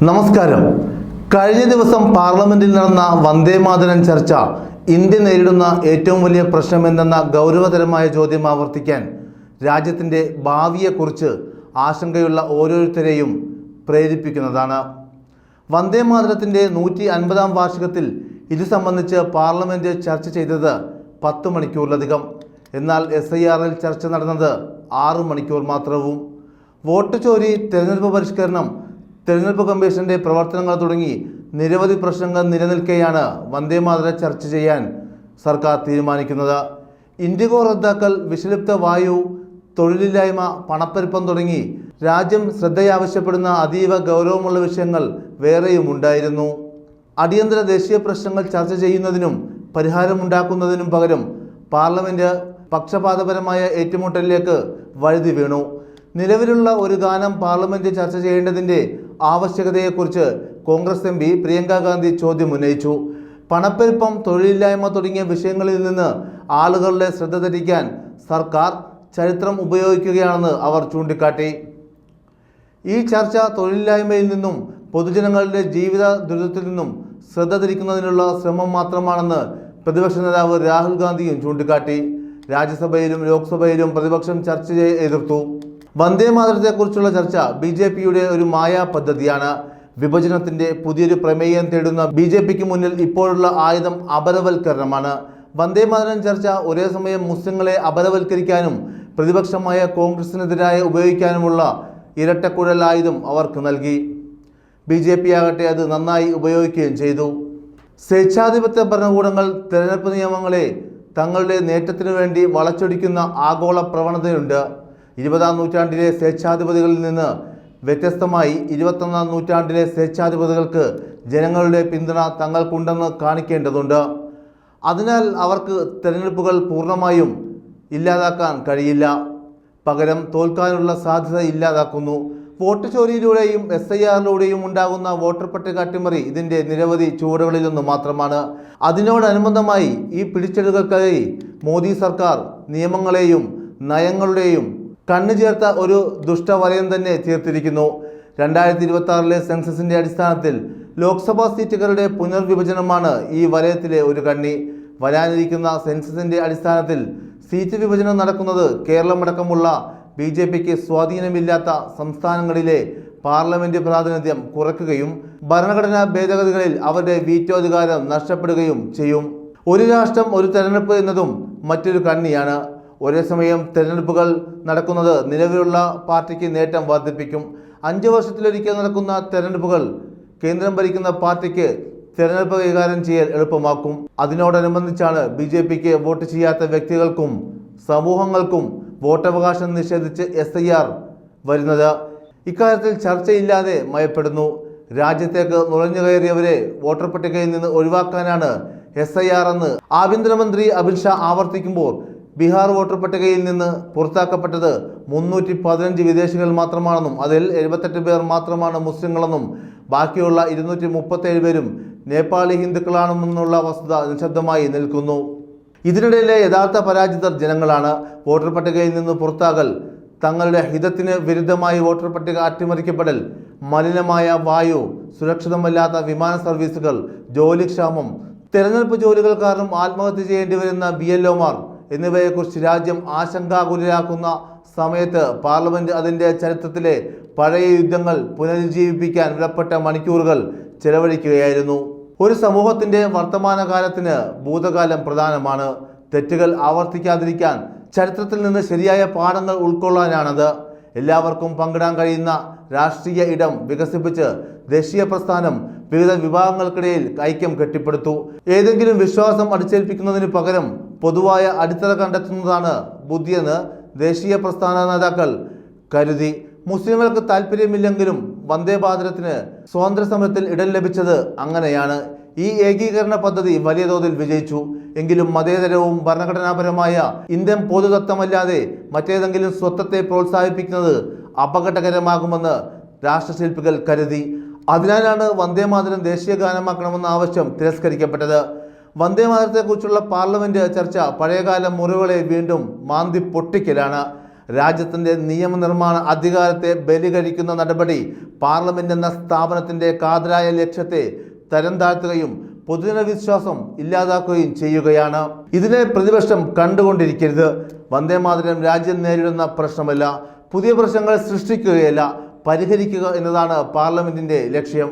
നമസ്കാരം. കഴിഞ്ഞ ദിവസം പാർലമെന്റിൽ നടന്ന വന്ദേമാതരം ചർച്ച ഇന്ത്യ നേരിടുന്ന ഏറ്റവും വലിയ പ്രശ്നം എന്തെന്ന ഗൗരവതരമായ ചോദ്യം ആവർത്തിക്കാൻ രാജ്യത്തിൻ്റെ ഭാവിയെക്കുറിച്ച് ആശങ്കയുള്ള ഓരോരുത്തരെയും പ്രേരിപ്പിക്കുന്നതാണ്. വന്ദേമാതരത്തിൻ്റെ 150-ാം വാർഷികത്തിൽ ഇത് സംബന്ധിച്ച് പാർലമെന്റ് ചർച്ച ചെയ്തത് 10 മണിക്കൂറിലധികം. എന്നാൽ SIRൽ ചർച്ച നടന്നത് 6 മണിക്കൂർ മാത്രവും. വോട്ട് ചോരി, തെരഞ്ഞെടുപ്പ് പരിഷ്കരണം, തെരഞ്ഞെടുപ്പ് കമ്മീഷന്റെ പ്രവർത്തനങ്ങൾ തുടങ്ങി നിരവധി പ്രശ്നങ്ങൾ നിലനിൽക്കെയാണ് വന്ദേമാതര ചർച്ച ചെയ്യാൻ സർക്കാർ തീരുമാനിക്കുന്നത്. ഇൻഡിഗോ റദ്ദാക്കൽ, വിഷലിപ്ത വായു, തൊഴിലില്ലായ്മ, പണപ്പെരുപ്പം തുടങ്ങി രാജ്യം ശ്രദ്ധയാവശ്യപ്പെടുന്ന അതീവ ഗൗരവമുള്ള വിഷയങ്ങൾ വേറെയും ഉണ്ടായിരുന്നു. അടിയന്തര ദേശീയ പ്രശ്നങ്ങൾ ചർച്ച ചെയ്യുന്നതിനും പരിഹാരമുണ്ടാക്കുന്നതിനും പകരം പാർലമെന്റ് പക്ഷപാതപരമായ ഏറ്റുമുട്ടലിലേക്ക് വഴുതി വീണു. നിലവിലുള്ള ഒരു ഗാനം പാർലമെന്റ് ചർച്ച ചെയ്യേണ്ടതിൻ്റെ ആവശ്യകതയെക്കുറിച്ച് കോൺഗ്രസ് MP പ്രിയങ്ക ഗാന്ധി ചോദ്യം ഉന്നയിച്ചു. പണപ്പെരുപ്പം, തൊഴിലില്ലായ്മ തുടങ്ങിയ വിഷയങ്ങളിൽ നിന്ന് ആളുകളുടെ ശ്രദ്ധ തിരിക്കാൻ സർക്കാർ ചരിത്രം ഉപയോഗിക്കുകയാണെന്ന് അവർ ചൂണ്ടിക്കാട്ടി. ഈ ചർച്ച തൊഴിലില്ലായ്മയിൽ നിന്നും പൊതുജനങ്ങളുടെ ജീവിത ദുരിതത്തിൽ നിന്നും ശ്രദ്ധ തിരിക്കുന്നതിനുള്ള ശ്രമം മാത്രമാണെന്ന് പ്രതിപക്ഷ നേതാവ് രാഹുൽ ഗാന്ധിയും ചൂണ്ടിക്കാട്ടി. രാജ്യസഭയിലും ലോക്സഭയിലും പ്രതിപക്ഷം ചർച്ചയെ എതിർത്തു. വന്ദേമാതരത്തെക്കുറിച്ചുള്ള ചർച്ച BJPയുടെ ഒരു മായാ പദ്ധതിയാണ്. വിഭജനത്തിന്റെ പുതിയൊരു പ്രമേയം തേടുന്ന BJPക്ക് മുന്നിൽ ഇപ്പോഴുള്ള ആയുധം അപരവൽക്കരണമാണ്. വന്ദേമാതരം ചർച്ച ഒരേ സമയം മുസ്ലിങ്ങളെ അപരവൽക്കരിക്കാനും പ്രതിപക്ഷമായ കോൺഗ്രസിനെതിരായി ഉപയോഗിക്കാനുമുള്ള ഇരട്ടക്കുഴൽ ആയുധം അവർക്ക് നൽകി. BJP ആകട്ടെ അത് നന്നായി ഉപയോഗിക്കുകയും ചെയ്തു. സ്വേച്ഛാധിപത്യ ഭരണകൂടങ്ങൾ തെരഞ്ഞെടുപ്പ് നിയമങ്ങളെ തങ്ങളുടെ നേട്ടത്തിനു വേണ്ടി വളച്ചൊടിക്കുന്ന ആഗോള പ്രവണതയുണ്ട്. 20-ാം നൂറ്റാണ്ടിലെ സ്വേച്ഛാധിപതികളിൽ നിന്ന് വ്യത്യസ്തമായി 21-ാം നൂറ്റാണ്ടിലെ സ്വേച്ഛാധിപതികൾക്ക് ജനങ്ങളുടെ പിന്തുണ തങ്ങൾക്കുണ്ടെന്ന് കാണിക്കേണ്ടതുണ്ട്. അതിനാൽ അവർക്ക് തെരഞ്ഞെടുപ്പുകൾ പൂർണ്ണമായും ഇല്ലാതാക്കാൻ കഴിയില്ല. പകരം തോൽക്കാനുള്ള സാധ്യത ഇല്ലാതാക്കുന്നു. വോട്ട് ചോരിയിലൂടെയും SIRലൂടെയും ഉണ്ടാകുന്ന വോട്ടർ പട്ടിക അട്ടിമറി ഇതിൻ്റെ നിരവധി ചുവടുകളിലൊന്ന് മാത്രമാണ്. അതിനോടനുബന്ധമായി ഈ പിടിച്ചെടുക്കൽക്കായി മോദി സർക്കാർ നിയമങ്ങളെയും നയങ്ങളുടെയും കണ്ണു ചേർത്ത ഒരു ദുഷ്ടവലയം തന്നെ തീർത്തിരിക്കുന്നു. 2026-ലെ സെൻസസിന്റെ അടിസ്ഥാനത്തിൽ ലോക്സഭാ സീറ്റുകളുടെ പുനർവിഭജനമാണ് ഈ വലയത്തിലെ ഒരു കണ്ണി. വരാനിരിക്കുന്ന സെൻസസിന്റെ അടിസ്ഥാനത്തിൽ സീറ്റ് വിഭജനം നടക്കുന്നത് കേരളമടക്കമുള്ള BJPക്ക് സ്വാധീനമില്ലാത്ത സംസ്ഥാനങ്ങളിലെ പാർലമെന്റ് പ്രാതിനിധ്യം കുറയ്ക്കുകയും ഭരണഘടനാ ഭേദഗതികളിൽ അവരുടെ വീറ്റോ അധികാരം നഷ്ടപ്പെടുകയും ചെയ്യും. ഒരു രാഷ്ട്രം ഒരു തെരഞ്ഞെടുപ്പ് എന്നതും മറ്റൊരു കണ്ണിയാണ്. ഒരേ സമയം തെരഞ്ഞെടുപ്പുകൾ നടക്കുന്നത് നിലവിലുള്ള പാർട്ടിക്ക് നേട്ടം വർദ്ധിപ്പിക്കും. 5 വർഷത്തിലൊരിക്കൽ നടക്കുന്ന തെരഞ്ഞെടുപ്പുകൾ കേന്ദ്രം ഭരിക്കുന്ന പാർട്ടിക്ക് തെരഞ്ഞെടുപ്പ് കൈകാര്യം ചെയ്യൽ എളുപ്പമാക്കും. അതിനോടനുബന്ധിച്ചാണ് BJPക്ക് വോട്ട് ചെയ്യാത്ത വ്യക്തികൾക്കും സമൂഹങ്ങൾക്കും വോട്ടവകാശം നിഷേധിച്ച് SIR വരുന്നത്. ഇക്കാര്യത്തിൽ ചർച്ചയില്ലാതെ മയപ്പെടുന്നു. രാജ്യത്തേക്ക് നുഴഞ്ഞുകയറിയവരെ വോട്ടർ പട്ടികയിൽ നിന്ന് ഒഴിവാക്കാനാണ് SIR എന്ന് ആഭ്യന്തരമന്ത്രി അമിത് ഷാ ആവർത്തിക്കുമ്പോൾ ബീഹാർ വോട്ടർ പട്ടികയിൽ നിന്ന് പുറത്താക്കപ്പെട്ടത് 315 വിദേശികൾ മാത്രമാണെന്നും അതിൽ 78 പേർ മാത്രമാണ് മുസ്ലിങ്ങളെന്നും ബാക്കിയുള്ള 237 പേരും നേപ്പാളി ഹിന്ദുക്കളാണെന്നുള്ള വസ്തുത നിശബ്ദമായി നിൽക്കുന്നു. ഇതിനിടയിലെ യഥാർത്ഥ പരാജിതർ ജനങ്ങളാണ്. വോട്ടർ പട്ടികയിൽ നിന്ന് പുറത്താകൽ, തങ്ങളുടെ ഹിതത്തിന് വിരുദ്ധമായി വോട്ടർ പട്ടിക അട്ടിമറിക്കപ്പെടൽ, മലിനമായ വായു, സുരക്ഷിതമല്ലാത്ത വിമാന സർവീസുകൾ, ജോലിക്ഷാമം, തെരഞ്ഞെടുപ്പ് ജോലികൾ കാരണം ആത്മഹത്യ ചെയ്യേണ്ടി വരുന്ന BLOമാർ എന്നിവയെക്കുറിച്ച് രാജ്യം ആശങ്കാകുലരാക്കുന്ന സമയത്ത് പാർലമെന്റ് അതിൻ്റെ ചരിത്രത്തിലെ പഴയ യുദ്ധങ്ങൾ പുനരുജ്ജീവിപ്പിക്കാൻ വിലപ്പെട്ട മണിക്കൂറുകൾ ചെലവഴിക്കുകയായിരുന്നു. ഒരു സമൂഹത്തിൻ്റെ വർത്തമാനകാലത്തിന് ഭൂതകാലം പ്രധാനമാണ്. തെറ്റുകൾ ആവർത്തിക്കാതിരിക്കാൻ ചരിത്രത്തിൽ നിന്ന് ശരിയായ പാഠങ്ങൾ ഉൾക്കൊള്ളാനാണത്. എല്ലാവർക്കും പങ്കിടാൻ കഴിയുന്ന രാഷ്ട്രീയ ഇടം വികസിപ്പിച്ച് ദേശീയ പ്രസ്ഥാനം വിവിധ വിഭാഗങ്ങൾക്കിടയിൽ ഐക്യം കെട്ടിപ്പടുത്തു. ഏതെങ്കിലും വിശ്വാസം അടിച്ചേൽപ്പിക്കുന്നതിന് പകരം പൊതുവായ അടിത്തറ കണ്ടെത്തുന്നതാണ് ബുദ്ധിയെന്ന് ദേശീയ പ്രസ്ഥാന നേതാക്കൾ കരുതി. മുസ്ലിങ്ങൾക്ക് താല്പര്യമില്ലെങ്കിലും വന്ദേമാതരത്തിന് സ്വാതന്ത്ര്യ സമരത്തിൽ ഇടം ലഭിച്ചത് അങ്ങനെയാണ്. ഈ ഏകീകരണ പദ്ധതി വലിയ തോതിൽ വിജയിച്ചു. എങ്കിലും മതേതരവും ഭരണഘടനാപരമായ ഇന്ത്യൻ പൊതുതത്വമല്ലാതെ മറ്റേതെങ്കിലും സ്വത്വത്തെ പ്രോത്സാഹിപ്പിക്കുന്നത് അപകടകരമാകുമെന്ന് രാഷ്ട്രശില്പികൾ കരുതി. അതിനാലാണ് വന്ദേമാതരം ദേശീയ ഗാനമാക്കണമെന്ന ആവശ്യം തിരസ്കരിക്കപ്പെട്ടത്. വന്ദേമാതരത്തെക്കുറിച്ചുള്ള പാർലമെന്റ് ചർച്ച പഴയകാല മുറിവുകളെ വീണ്ടും മാന്തി പൊട്ടിക്കലാണ്. രാജ്യത്തിൻ്റെ നിയമനിർമ്മാണ അധികാരത്തെ ബലികഴിക്കുന്ന നടപടി പാർലമെന്റ് എന്ന സ്ഥാപനത്തിൻ്റെ കാതലായ ലക്ഷ്യത്തെ തരം താഴ്ത്തുകയും പൊതുജനവിശ്വാസം ഇല്ലാതാക്കുകയും ചെയ്യുകയാണ്. ഇതിനെ പ്രതിപക്ഷം കണ്ടുകൊണ്ടിരിക്കരുത്. വന്ദേമാതരം രാജ്യം നേരിടുന്ന പ്രശ്നമല്ല, പുതിയ പ്രശ്നങ്ങൾ സൃഷ്ടിക്കുകയല്ല, പരിഹരിക്കുക എന്നതാണ് പാർലമെന്റിന്റെ ലക്ഷ്യം.